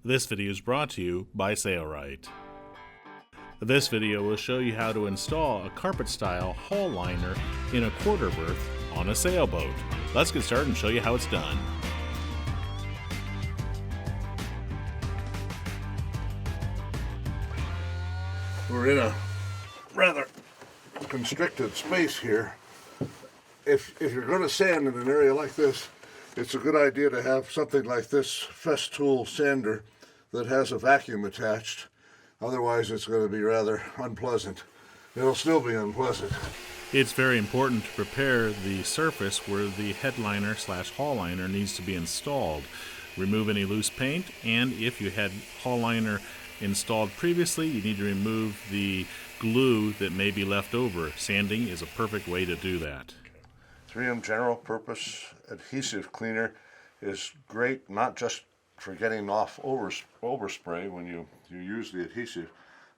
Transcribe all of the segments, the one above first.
This video is brought to you by Sailrite. This video will show you how to install a carpet-style hull liner in a quarter berth on a sailboat. Let's get started and show you how it's done. We're in a rather constricted space here. If you're going to sand in an area like this, it's a good idea to have something like this Festool sander that has a vacuum attached. Otherwise, it's going to be rather unpleasant. It'll still be unpleasant. It's very important to prepare the surface where the headliner / hull liner needs to be installed. Remove any loose paint, and if you had hull liner installed previously, you need to remove the glue that may be left over. Sanding is a perfect way to do that. 3M general purpose adhesive cleaner is great not just for getting off overspray when you use the adhesive,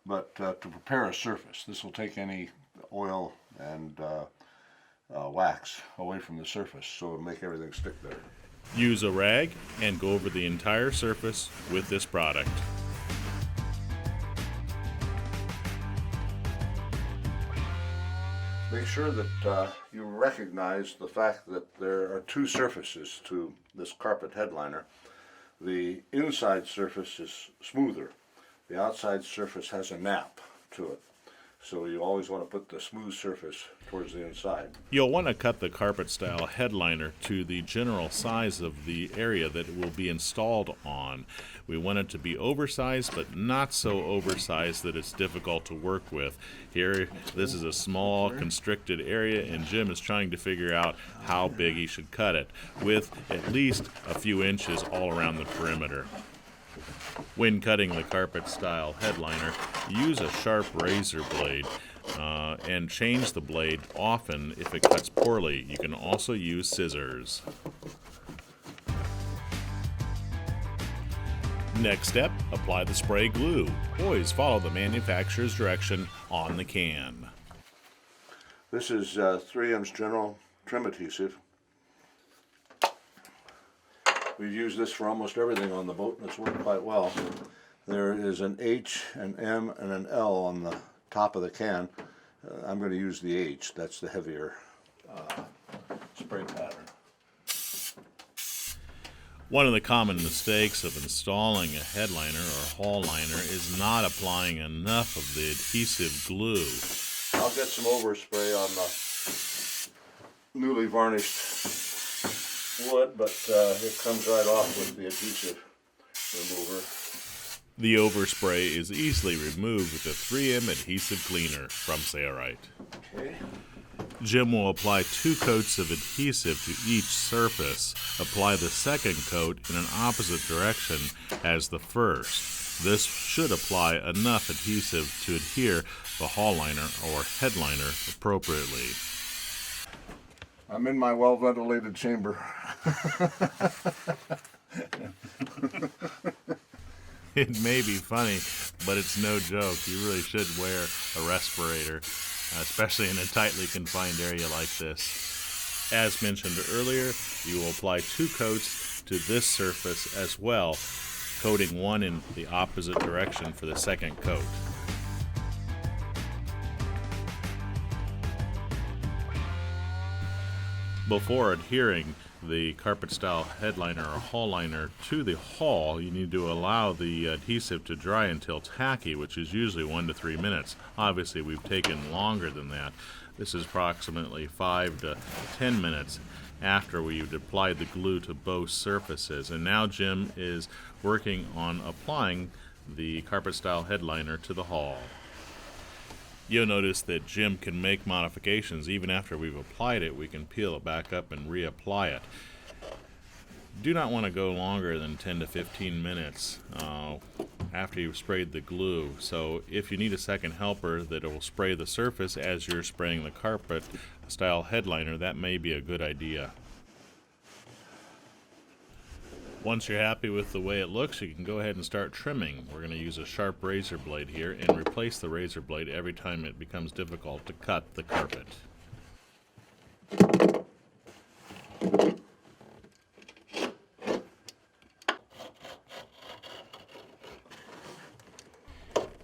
but to prepare a surface. This will take any oil and wax away from the surface, so it'll make everything stick there. Use a rag and go over the entire surface with this product. Make sure that you recognize the fact that there are two surfaces to this carpet headliner. The inside surface is smoother. The outside surface has a nap to it. So you always want to put the smooth surface towards the inside. You'll want to cut the carpet style headliner to the general size of the area that it will be installed on. We want it to be oversized, but not so oversized that it's difficult to work with. Here, this is a small constricted area, and Jim is trying to figure out how big he should cut it, with at least a few inches all around the perimeter. When cutting the carpet style headliner, use a sharp razor blade and change the blade often if it cuts poorly. You can also use scissors. Next step, apply the spray glue. Always follow the manufacturer's direction on the can. This is 3M's General Trim Adhesive. We've used this for almost everything on the boat, and it's worked quite well. There is an H, an M, and an L on the top of the can. I'm going to use the H. That's the heavier spray pattern. One of the common mistakes of installing a headliner or hull liner is not applying enough of the adhesive glue. I'll get some overspray on the newly varnished wood, but it comes right off with the adhesive remover. The overspray is easily removed with the 3M adhesive cleaner from Sailrite. Okay. Jim will apply 2 coats of adhesive to each surface. Apply the second coat in an opposite direction as the first. This should apply enough adhesive to adhere the hull liner or headliner appropriately. I'm in my well-ventilated chamber. It may be funny, but it's no joke. You really should wear a respirator, especially in a tightly confined area like this. As mentioned earlier, you will apply 2 coats to this surface as well, coating one in the opposite direction for the second coat. Before adhering the carpet style headliner or hull liner to the hull, you need to allow the adhesive to dry until tacky, which is usually 1 to 3 minutes. Obviously, we've taken longer than that. This is approximately 5 to 10 minutes after we've applied the glue to both surfaces. And now Jim is working on applying the carpet style headliner to the hull. You'll notice that Jim can make modifications. Even after we've applied it, we can peel it back up and reapply it. Do not want to go longer than 10 to 15 minutes after you've sprayed the glue. So if you need a second helper that will spray the surface as you're spraying the carpet style headliner, that may be a good idea. Once you're happy with the way it looks, you can go ahead and start trimming. We're going to use a sharp razor blade here and replace the razor blade every time it becomes difficult to cut the carpet.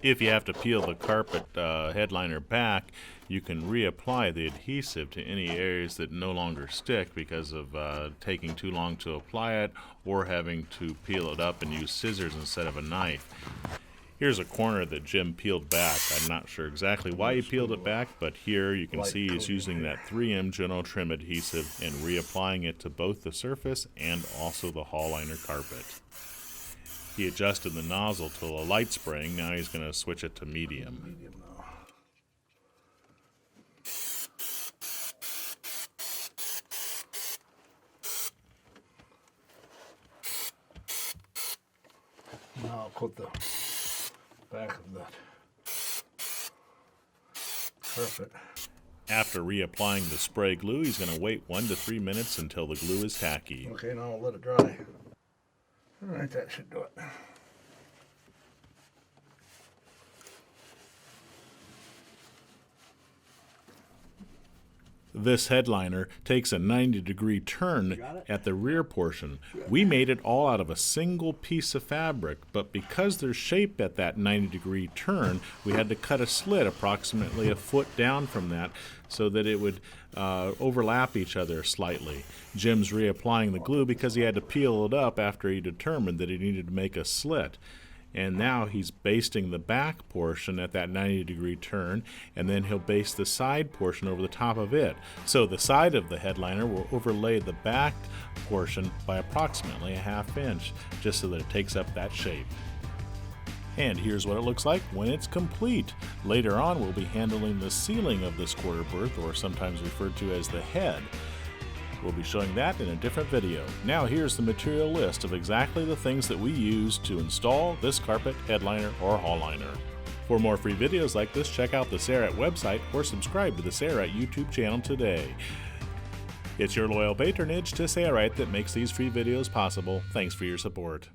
If you have to peel the carpet headliner back, you can reapply the adhesive to any areas that no longer stick because of taking too long to apply it or having to peel it up and use scissors instead of a knife. Here's a corner that Jim peeled back. I'm not sure exactly why he peeled it back, but here you can see he's using that 3M General Trim adhesive and reapplying it to both the surface and also the hall liner carpet. He adjusted the nozzle to a light spraying. Now he's going to switch it to medium. Now I'll put the back of that carpet. After reapplying the spray glue, he's going to wait 1 to 3 minutes until the glue is tacky. Okay, now I'll let it dry. Alright, that should do it. This headliner takes a 90-degree turn at the rear portion. We made it all out of a single piece of fabric, but because there's shape at that 90-degree turn, we had to cut a slit approximately a foot down from that so that it would overlap each other slightly. Jim's reapplying the glue because he had to peel it up after he determined that he needed to make a slit. And now he's basting the back portion at that 90-degree turn, and then he'll baste the side portion over the top of it. So the side of the headliner will overlay the back portion by approximately a ½ inch, just so that it takes up that shape. And here's what it looks like when it's complete. Later on, we'll be handling the ceiling of this quarter berth, or sometimes referred to as the head. We'll be showing that in a different video. Now here's the material list of exactly the things that we use to install this carpet, headliner, or hall liner. For more free videos like this, check out the Sarat website or subscribe to the Sarat YouTube channel today. It's your loyal patronage to Sarat that makes these free videos possible. Thanks for your support.